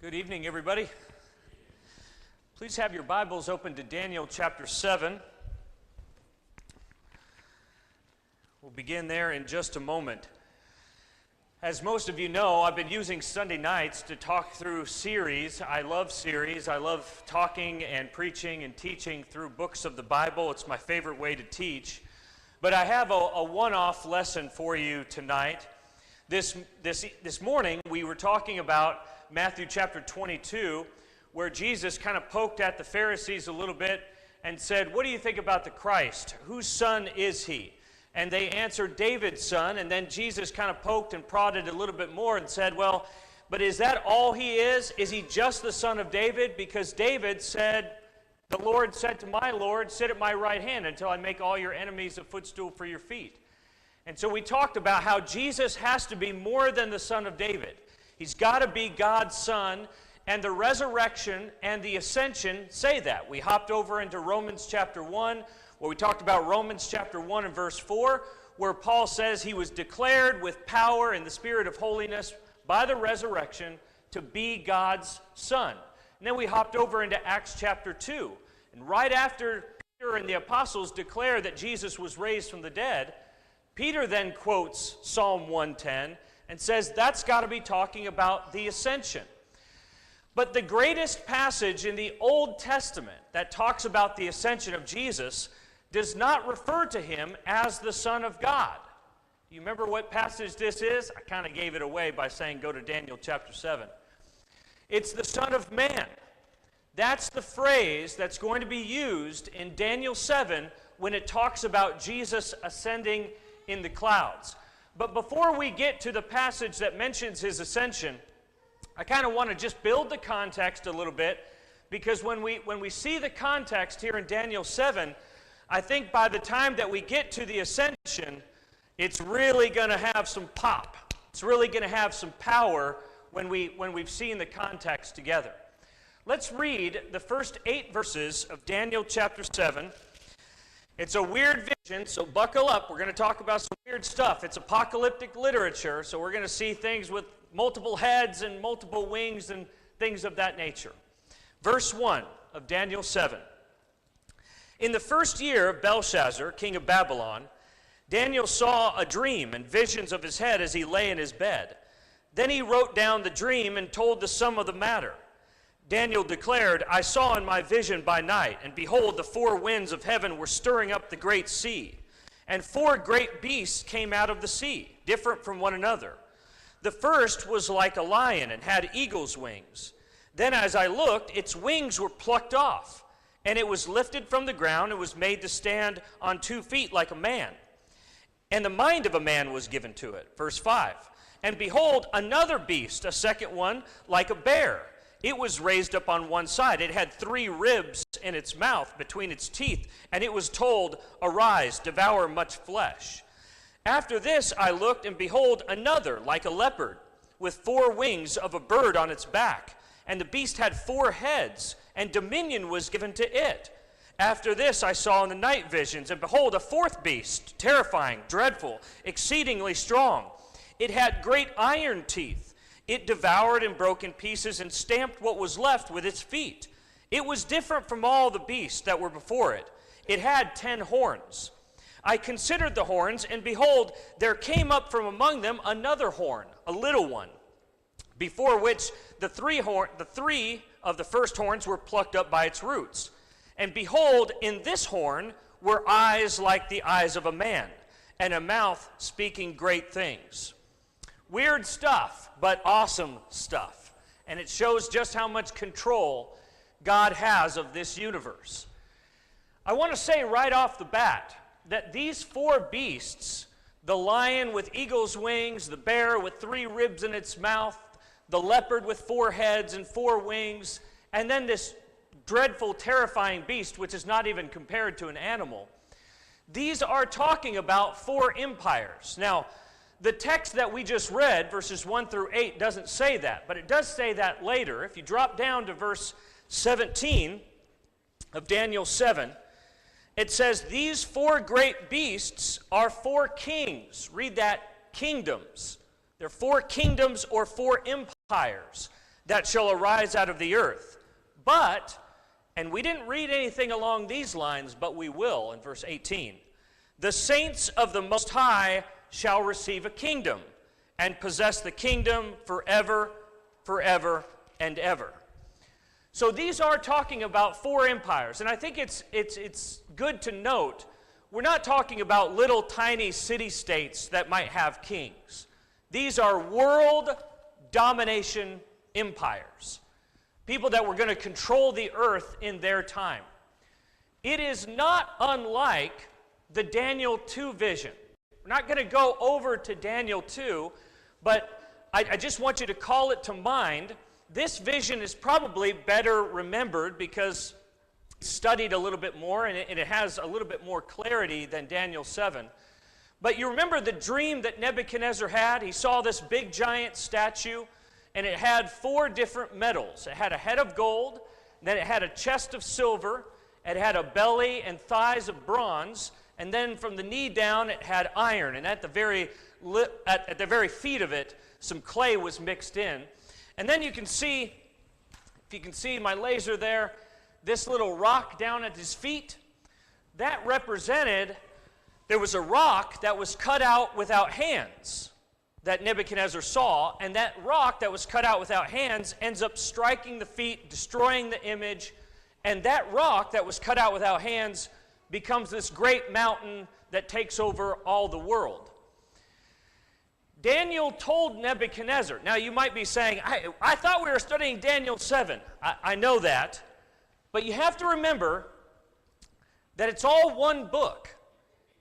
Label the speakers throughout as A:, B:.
A: Good evening, everybody. Please have your Bibles open to Daniel chapter 7. We'll begin there in just a moment. As most of you know, I've been using Sunday nights to talk through series. I love series. I love talking and preaching and teaching through books of the Bible. It's my favorite way to teach. But I have a one-off lesson for you tonight. This morning, we were talking about Matthew chapter 22, where Jesus kind of poked at the Pharisees a little bit and said, "What do you think about the Christ? Whose son is he?" And they answered, "David's son." And then Jesus kind of poked and prodded a little bit more and said, "Well, but is that all he is? Is he just the son of David? Because David said, 'The Lord said to my Lord, sit at my right hand until I make all your enemies a footstool for your feet.'" And so we talked about how Jesus has to be more than the son of David. He's got to be God's son, and the resurrection and the ascension say that. We hopped over into Romans chapter 1, where we talked about Romans chapter 1 and verse 4, where Paul says he was declared with power in the spirit of holiness by the resurrection to be God's son. And then we hopped over into Acts chapter 2, and right after Peter and the apostles declare that Jesus was raised from the dead, Peter then quotes Psalm 110 and says that's got to be talking about the ascension. But the greatest passage in the Old Testament that talks about the ascension of Jesus does not refer to him as the Son of God. You remember what passage this is? I kind of gave it away by saying go to Daniel chapter 7. It's the Son of Man. That's the phrase that's going to be used in Daniel 7 when it talks about Jesus ascending in the clouds. But before we get to the passage that mentions his ascension, I kind of want to just build the context a little bit, because when we see the context here in Daniel 7, I think by the time that we get to the ascension, it's really going to have some pop. It's really going to have some power when we've seen the context together. Let's read the first 8 verses of Daniel chapter 7. It's a weird vision, so buckle up. We're going to talk about some weird stuff. It's apocalyptic literature, so we're going to see things with multiple heads and multiple wings and things of that nature. Verse 1 of Daniel 7. In the first year of Belshazzar, king of Babylon, Daniel saw a dream and visions of his head as he lay in his bed. Then he wrote down the dream and told the sum of the matter. Daniel declared, "I saw in my vision by night, and behold, the 4 winds of heaven were stirring up the great sea. And 4 great beasts came out of the sea, different from one another. The first was like a lion and had eagle's wings. Then as I looked, its wings were plucked off, and it was lifted from the ground and was made to stand on 2 feet like a man. And the mind of a man was given to it." Verse 5. "And behold, another beast, a second one, like a bear. It was raised up on one side. It had 3 ribs in its mouth between its teeth, and it was told, 'Arise, devour much flesh.' After this I looked, and behold, another, like a leopard, with 4 wings of a bird on its back. And the beast had 4 heads, and dominion was given to it. After this I saw in the night visions, and behold, a 4th beast, terrifying, dreadful, exceedingly strong. It had great iron teeth. It devoured and broke in pieces and stamped what was left with its feet. It was different from all the beasts that were before it. It had 10 horns. I considered the horns, and behold, there came up from among them another horn, a little one, before which the 3 of the first horns were plucked up by its roots. And behold, in this horn were eyes like the eyes of a man, and a mouth speaking great things." Weird stuff, but awesome stuff. And it shows just how much control God has of this universe. I want to say right off the bat that these 4 beasts, the lion with eagle's wings, the bear with 3 ribs in its mouth, the leopard with 4 heads and 4 wings, and then this dreadful, terrifying beast, which is not even compared to an animal, these are talking about 4 empires. Now, the text that we just read, verses 1 through 8, doesn't say that, but it does say that later. If you drop down to verse 17 of Daniel 7, it says, "These 4 great beasts are 4 kings." Read that, kingdoms. They're 4 kingdoms or 4 empires. that shall arise out of the earth. But, and we didn't read anything along these lines, but we will in verse 18. The saints of the Most High shall receive a kingdom, and possess the kingdom forever, forever, and ever. So these are talking about four empires, and I think it's good to note, we're not talking about little tiny city-states that might have kings. These are world domination empires, people that were going to control the earth in their time. It is not unlike the Daniel 2 vision. We're not going to go over to Daniel 2, but I just want you to call it to mind. This vision is probably better remembered because it's studied a little bit more, and it has a little bit more clarity than Daniel 7. But you remember the dream that Nebuchadnezzar had? He saw this big giant statue, and it had four different metals. It had a head of gold, then it had a chest of silver, it had a belly and thighs of bronze, and then from the knee down it had iron, and at the very feet of it, some clay was mixed in. And then you can see, if you can see my laser there, this little rock down at his feet, that represented, there was a rock that was cut out without hands that Nebuchadnezzar saw, and that rock that was cut out without hands ends up striking the feet, destroying the image, and that rock that was cut out without hands becomes this great mountain that takes over all the world. Daniel told Nebuchadnezzar, now you might be saying, I thought we were studying Daniel 7. I know that, but you have to remember that it's all one book,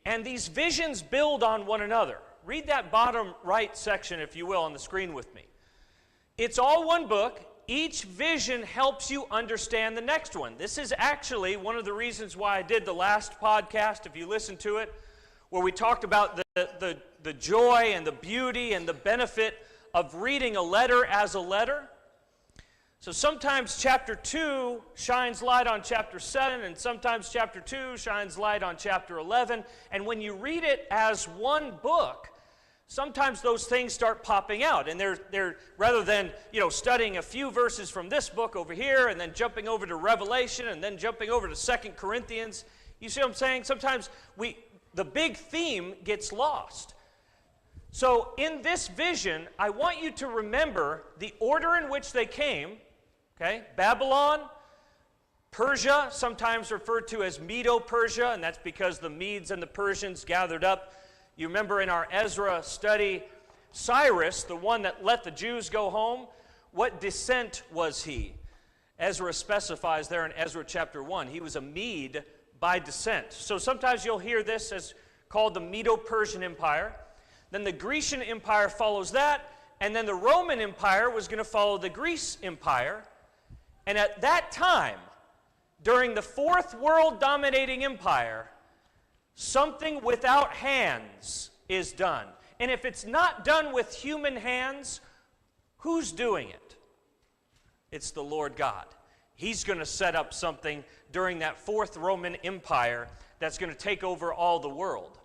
A: and these visions build on one another. Read that bottom right section, if you will, on the screen with me. It's all one book. Each vision helps you understand the next one. This is actually one of the reasons why I did the last podcast, if you listen to it, where we talked about the joy and the beauty and the benefit of reading a letter as a letter. So sometimes chapter 2 shines light on chapter 7, and sometimes chapter 2 shines light on chapter 11. And when you read it as one book, sometimes those things start popping out. And they're rather than, studying a few verses from this book over here and then jumping over to Revelation and then jumping over to 2 Corinthians, you see what I'm saying? Sometimes the big theme gets lost. So in this vision, I want you to remember the order in which they came. Okay? Babylon, Persia, sometimes referred to as Medo-Persia, and that's because the Medes and the Persians gathered up. You remember in our Ezra study, Cyrus, the one that let the Jews go home, what descent was he? Ezra specifies there in Ezra chapter 1. He was a Mede by descent. So sometimes you'll hear this as called the Medo-Persian Empire. Then the Grecian Empire follows that, and then the Roman Empire was going to follow the Greece Empire. And at that time, during the fourth world dominating empire, something without hands is done. And if it's not done with human hands, who's doing it? It's the Lord God. He's going to set up something during that fourth Roman Empire that's going to take over all the world.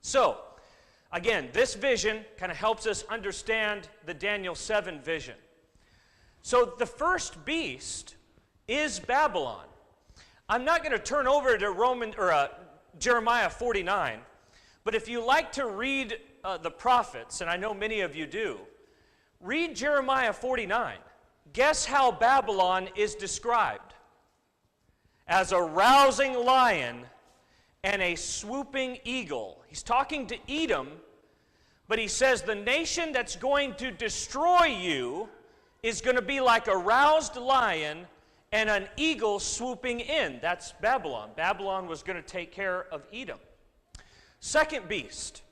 A: So, again, this vision kind of helps us understand the Daniel 7 vision. So the first beast is Babylon. I'm not going to turn over to Jeremiah 49, but if you like to read the prophets, and I know many of you do, read Jeremiah 49. Guess how Babylon is described? As a rousing lion and a swooping eagle. He's talking to Edom, but he says the nation that's going to destroy you is going to be like a roused lion and an eagle swooping in. That's Babylon. Babylon was going to take care of Edom. Second beast,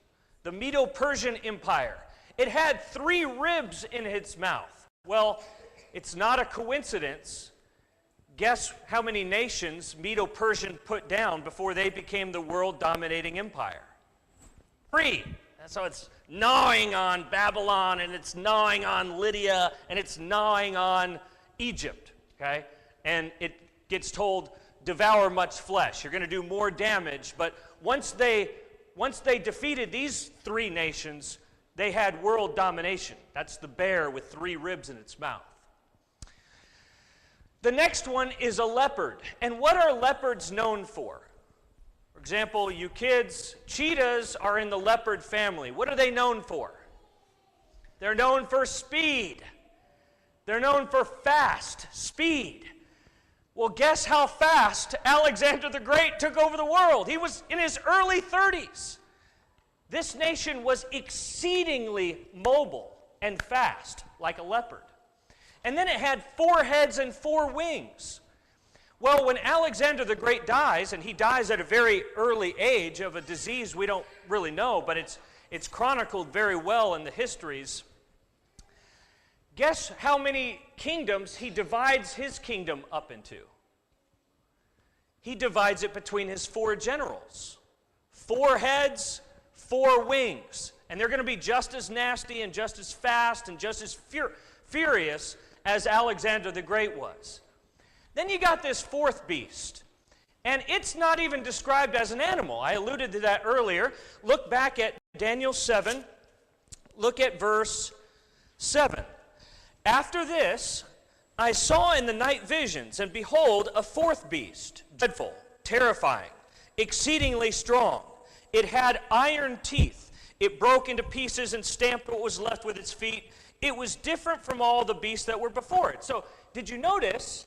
A: the Medo-Persian Empire. It had 3 ribs in its mouth. Well, it's not a coincidence. Guess how many nations Medo-Persian put down before they became the world-dominating empire? 3. So it's gnawing on Babylon, and it's gnawing on Lydia, and it's gnawing on Egypt, okay? And it gets told, devour much flesh. You're going to do more damage. But once they defeated these 3 nations, they had world domination. That's the bear with 3 ribs in its mouth. The next one is a leopard. And what are leopards known for? For example, you kids, cheetahs are in the leopard family. What are they known for? They're known for speed. They're known for fast speed. Well, guess how fast Alexander the Great took over the world? He was in his early 30s. This nation was exceedingly mobile and fast, like a leopard. And then it had 4 heads and 4 wings. Well, when Alexander the Great dies, and he dies at a very early age of a disease we don't really know, but it's chronicled very well in the histories. Guess how many kingdoms he divides his kingdom up into? He divides it between his 4 generals. 4 heads, 4 wings. And they're going to be just as nasty and just as fast and just as furious as Alexander the Great was. Then you got this 4th beast. And it's not even described as an animal. I alluded to that earlier. Look back at Daniel 7. Look at verse 7. After this, I saw in the night visions, and behold, a 4th beast, dreadful, terrifying, exceedingly strong. It had iron teeth. It broke into pieces and stamped what was left with its feet. It was different from all the beasts that were before it. So, did you notice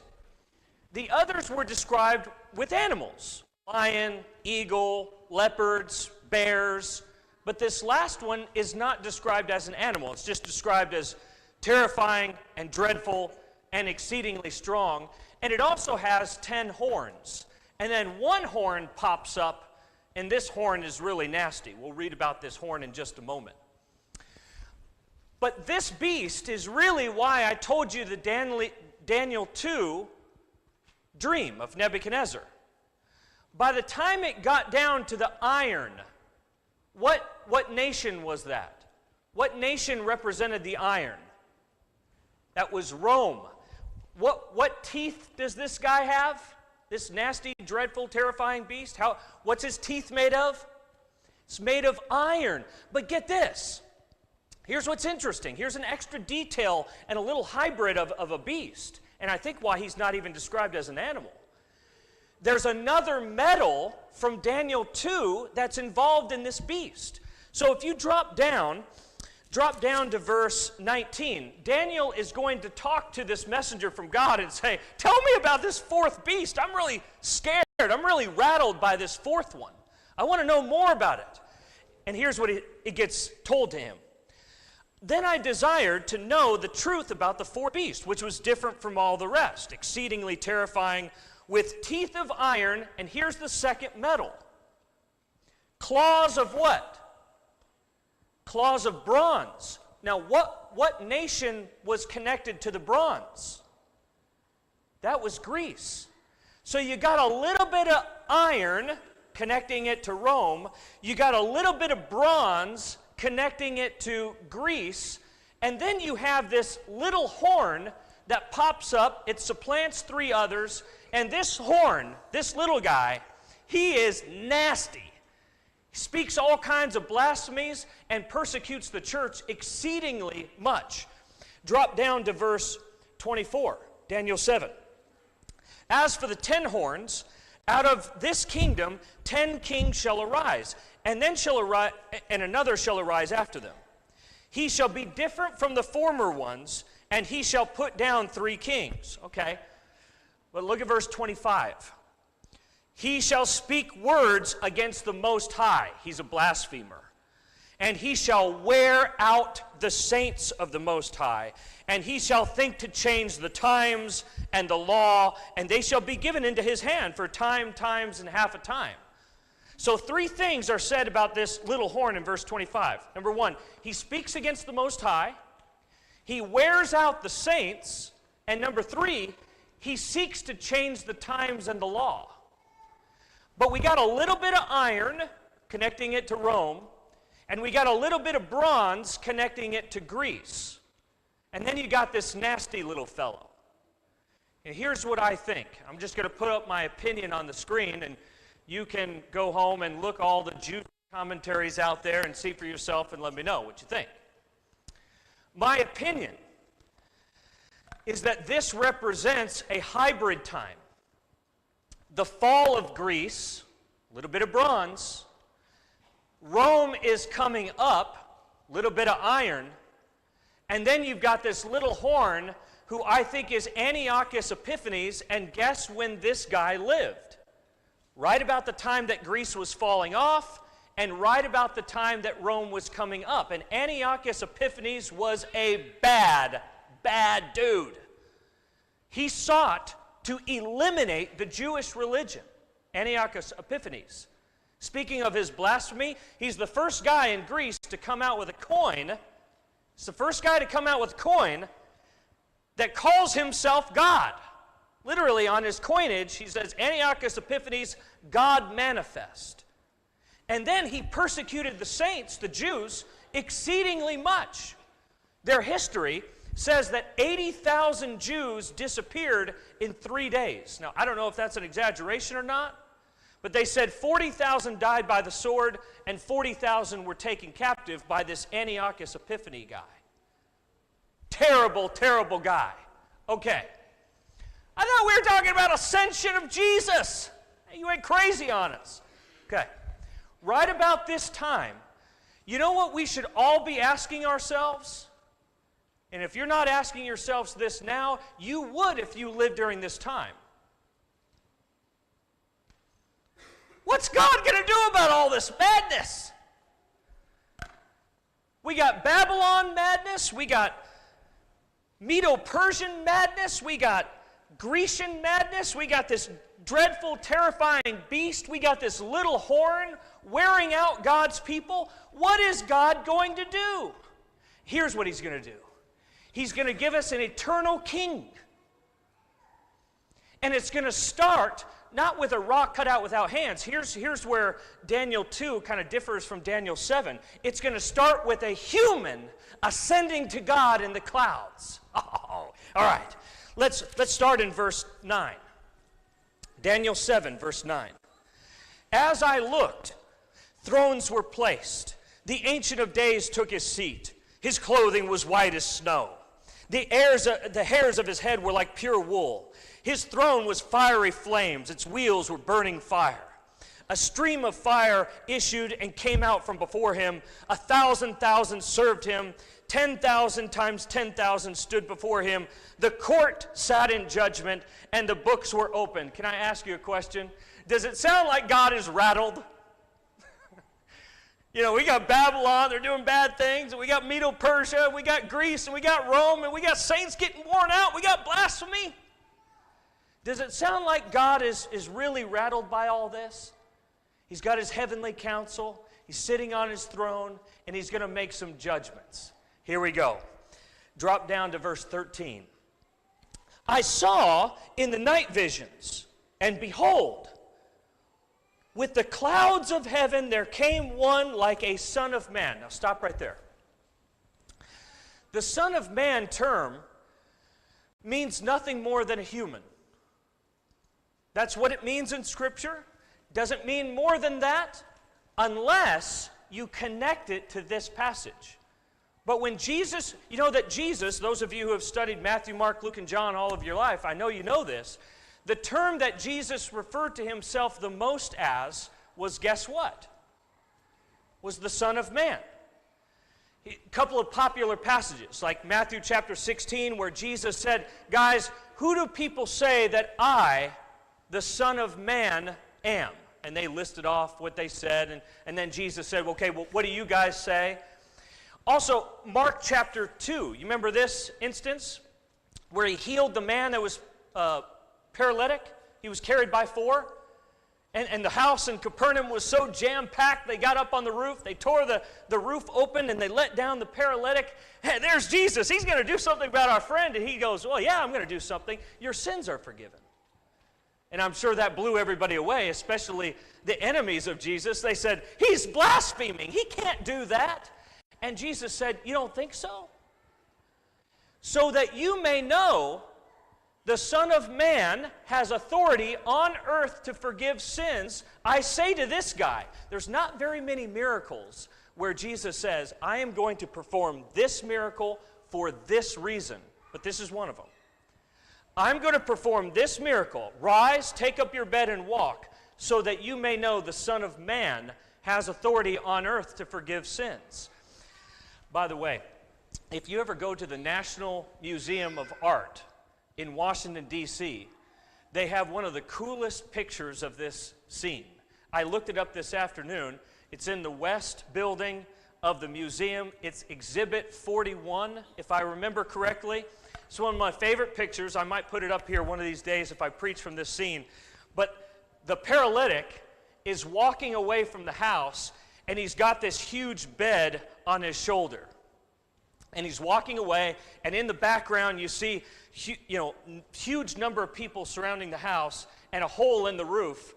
A: the others were described with animals? Lion, eagle, leopards, bears. But this last one is not described as an animal. It's just described as terrifying and dreadful and exceedingly strong. And it also has 10 horns. And then 1 horn pops up, and this horn is really nasty. We'll read about this horn in just a moment. But this beast is really why I told you the Daniel 2 dream of Nebuchadnezzar. By the time it got down to the iron, what nation was that? What nation represented the iron? That was Rome. What teeth does this guy have? This nasty, dreadful, terrifying beast? What's his teeth made of? It's made of iron. But get this. Here's what's interesting. Here's an extra detail and a little hybrid of a beast. And I think why he's not even described as an animal. There's another metal from Daniel 2 that's involved in this beast. So if you drop down to verse 19. Daniel is going to talk to this messenger from God and say, tell me about this 4th beast. I'm really scared. I'm really rattled by this 4th one. I want to know more about it. And here's what it gets told to him. Then I desired to know the truth about the 4th beast, which was different from all the rest, exceedingly terrifying, with teeth of iron, and here's the 2nd metal. Claws of what? Claws of bronze. Now, what nation was connected to the bronze? That was Greece. So you got a little bit of iron connecting it to Rome. You got a little bit of bronze connecting it to Greece. And then you have this little horn that pops up. It supplants 3 others. And this horn, this little guy, he is nasty. He speaks all kinds of blasphemies and persecutes the church exceedingly much. Drop down to verse 24, Daniel 7. As for the 10 horns, out of this kingdom 10 kings shall arise, and another shall arise after them. He shall be different from the former ones, and he shall put down 3 kings. Okay, but look at verse 25. He shall speak words against the Most High. He's a blasphemer. And he shall wear out the saints of the Most High. And he shall think to change the times and the law, and they shall be given into his hand for time, times, and half a time. So 3 things are said about this little horn in verse 25. Number 1, he speaks against the Most High. He wears out the saints. And number 3, he seeks to change the times and the law. But we got a little bit of iron connecting it to Rome, and we got a little bit of bronze connecting it to Greece. And then you got this nasty little fellow. And here's what I think. I'm just going to put up my opinion on the screen, and you can go home and look all the juicy commentaries out there and see for yourself and let me know what you think. My opinion, is that this represents a hybrid time. The fall of Greece, a little bit of bronze. Rome is coming up, a little bit of iron. And then you've got this little horn who I think is Antiochus Epiphanes, and guess when this guy lived? Right about the time that Greece was falling off, and right about the time that Rome was coming up. And Antiochus Epiphanes was a bad dude. He sought to eliminate the Jewish religion, Antiochus Epiphanes. Speaking of his blasphemy, he's the first guy in Greece to come out with a coin. He's the first guy to come out with a coin that calls himself God. Literally on his coinage, he says, Antiochus Epiphanes, God manifest. And then he persecuted the saints, the Jews, exceedingly much. Their history says that 80,000 Jews disappeared in 3 days. Now, I don't know if that's an exaggeration or not, but they said 40,000 died by the sword and 40,000 were taken captive by this Antiochus Epiphanes guy. Terrible, terrible guy. Okay. I thought we were talking about ascension of Jesus. You went crazy on us. Okay. Right about this time, you know what we should all be asking ourselves? And if you're not asking yourselves this now, you would if you lived during this time. What's God going to do about all this madness? We got Babylon madness, we got Medo-Persian madness, we got Grecian madness, we got this dreadful, terrifying beast, we got this little horn wearing out God's people. What is God going to do? Here's what he's going to do. He's going to give us an eternal king. And it's going to start not with a rock cut out without hands. Here's where Daniel 2 kind of differs from Daniel 7. It's going to start with a human ascending to God in the clouds. Oh, all right. Let's start in verse 9. Daniel 7, verse 9. As I looked, thrones were placed. The Ancient of Days took his seat. His clothing was white as snow. The hairs of his head were like pure wool. His throne was fiery flames. Its wheels were burning fire. A stream of fire issued and came out from before him. 1,000,000 served him. 10,000 times 10,000 stood before him. The court sat in judgment, and the books were opened. Can I ask you a question? Does it sound like God is rattled? You know, we got Babylon, they're doing bad things, and we got Medo-Persia, we got Greece, and we got Rome, and we got saints getting worn out, we got blasphemy. Does it sound like God is really rattled by all this? He's got his heavenly council, he's sitting on his throne, and he's going to make some judgments. Here we go. Drop down to verse 13. I saw in the night visions, and behold, with the clouds of heaven there came one like a son of man. Now stop right there. The son of man term means nothing more than a human. That's what it means in Scripture. Doesn't mean more than that unless you connect it to this passage. But when Jesus, you know that Jesus, those of you who have studied Matthew, Mark, Luke, and John all of your life, I know you know this, the term that Jesus referred to himself the most as was, guess what? Was the Son of Man. A couple of popular passages, like Matthew chapter 16, where Jesus said, guys, who do people say that I, the Son of Man, am? And they listed off what they said, and then Jesus said, okay, well, what do you guys say? Also, Mark chapter 2, you remember this instance? Where he healed the man that was paralytic. He was carried by 4. And the house in Capernaum was so jam-packed, they got up on the roof, they tore the roof open, and they let down the paralytic. Hey, there's Jesus. He's going to do something about our friend. And he goes, well, yeah, I'm going to do something. Your sins are forgiven. And I'm sure that blew everybody away, especially the enemies of Jesus. They said, he's blaspheming. He can't do that. And Jesus said, you don't think so? So that you may know the Son of Man has authority on earth to forgive sins. I say to this guy, there's not very many miracles where Jesus says, I am going to perform this miracle for this reason. But this is one of them. I'm going to perform this miracle. Rise, take up your bed and walk, so that you may know the Son of Man has authority on earth to forgive sins. By the way, if you ever go to the National Museum of Art in Washington, D.C., they have one of the coolest pictures of this scene. I looked it up this afternoon. It's in the West Building of the museum. It's Exhibit 41, if I remember correctly. It's one of my favorite pictures. I might put it up here one of these days if I preach from this scene. But the paralytic is walking away from the house, and he's got this huge bed on his shoulder. And he's walking away, and in the background you see huge number of people surrounding the house and a hole in the roof.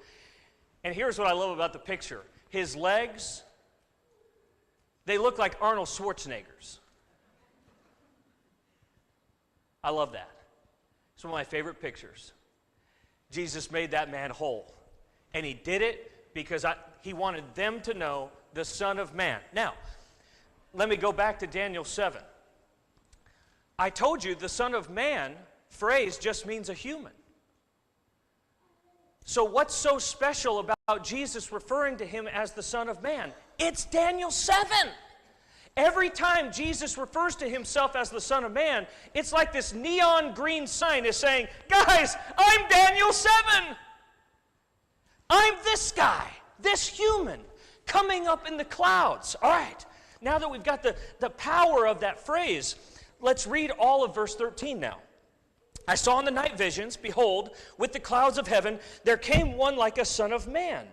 A: And here's what I love about the picture. His legs, they look like Arnold Schwarzenegger's. I love that. It's one of my favorite pictures. Jesus made that man whole. And he did it because he wanted them to know the Son of Man. Now, let me go back to Daniel 7. I told you the Son of Man phrase just means a human. So what's so special about Jesus referring to him as the Son of Man? It's Daniel 7. Every time Jesus refers to himself as the Son of Man, it's like this neon green sign is saying, guys, I'm Daniel 7. I'm this guy, this human, coming up in the clouds. All right, now that we've got the power of that phrase, let's read all of verse 13 now. I saw in the night visions, behold, with the clouds of heaven, there came one like a son of man.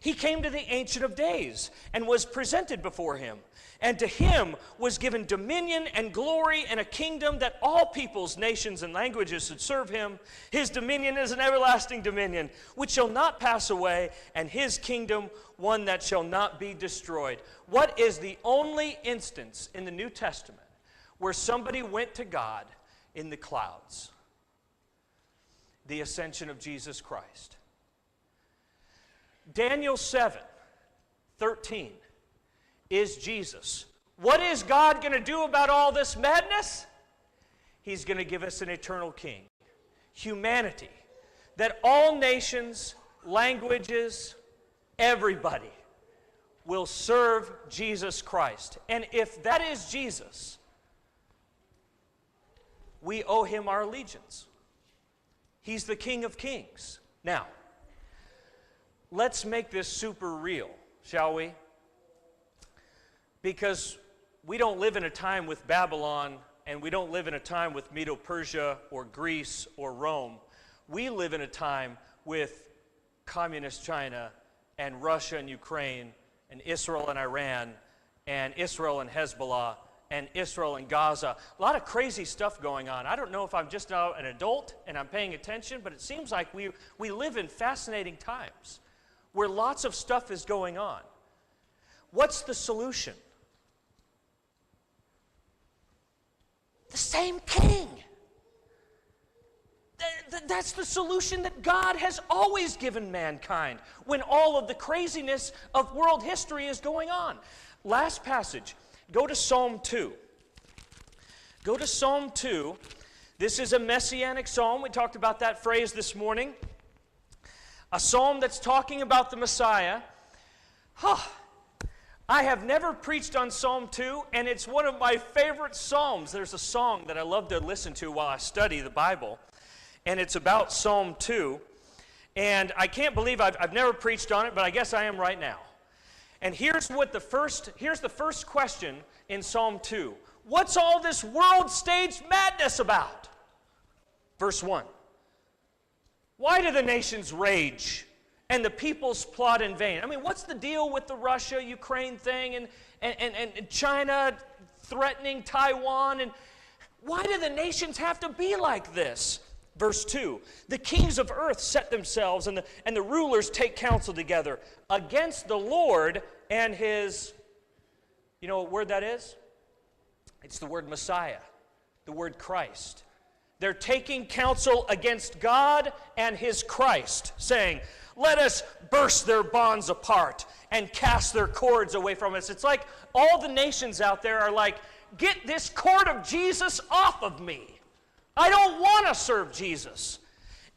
A: He came to the Ancient of Days and was presented before him. And to him was given dominion and glory and a kingdom that all peoples, nations, and languages should serve him. His dominion is an everlasting dominion, which shall not pass away, and his kingdom one that shall not be destroyed. What is the only instance in the New Testament where somebody went to God in the clouds? The ascension of Jesus Christ. Daniel 7:13 is Jesus. What is God going to do about all this madness? He's going to give us an eternal king. Humanity. That all nations, languages, everybody will serve Jesus Christ. And if that is Jesus, we owe him our allegiance. He's the King of Kings. Now, let's make this super real, shall we? Because we don't live in a time with Babylon, and we don't live in a time with Medo-Persia or Greece or Rome. We live in a time with communist China and Russia and Ukraine and Israel and Iran and Israel and Hezbollah and Israel and Gaza. A lot of crazy stuff going on. I don't know if I'm just now an adult and I'm paying attention, but it seems like we live in fascinating times where lots of stuff is going on. What's the solution? The same king. That's the solution that God has always given mankind when all of the craziness of world history is going on. Last passage, go to Psalm 2. Go to Psalm 2. This is a messianic psalm. We talked about that phrase this morning. A psalm that's talking about the Messiah. I have never preached on Psalm 2, and it's one of my favorite psalms. There's a song that I love to listen to while I study the Bible, and it's about Psalm 2. And I can't believe I've never preached on it, but I guess I am right now. And here's the first question in Psalm 2. What's all this world stage madness about? Verse 1. Why do the nations rage and the peoples plot in vain? I mean, what's the deal with the Russia-Ukraine thing and China threatening Taiwan? And why do the nations have to be like this? Verse 2, the kings of earth set themselves and the rulers take counsel together against the Lord and his, you know what word that is? It's the word Messiah, the word Christ. They're taking counsel against God and his Christ, saying, let us burst their bonds apart and cast their cords away from us. It's like all the nations out there are like, get this cord of Jesus off of me. I don't want to serve Jesus.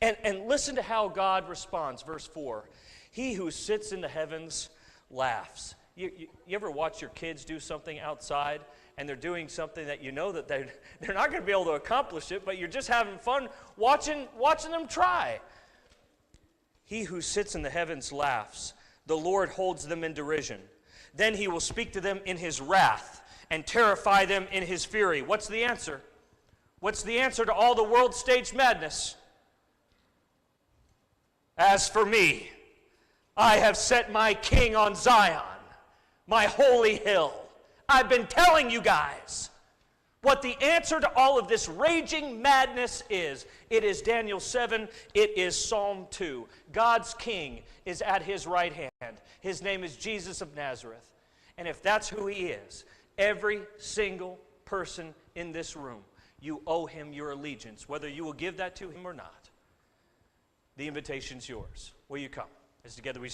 A: And listen to how God responds. Verse 4. He who sits in the heavens laughs. You ever watch your kids do something outside and they're doing something that you know that they're not going to be able to accomplish it, but you're just having fun watching them try? He who sits in the heavens laughs. The Lord holds them in derision. Then he will speak to them in his wrath and terrify them in his fury. What's the answer? What's the answer to all the world stage madness? As for me, I have set my king on Zion, my holy hill. I've been telling you guys what the answer to all of this raging madness is. It is Daniel 7. It is Psalm 2. God's king is at his right hand. His name is Jesus of Nazareth. And if that's who he is, every single person in this room, you owe him your allegiance, whether you will give that to him or not. The invitation's yours. Will you come? As together we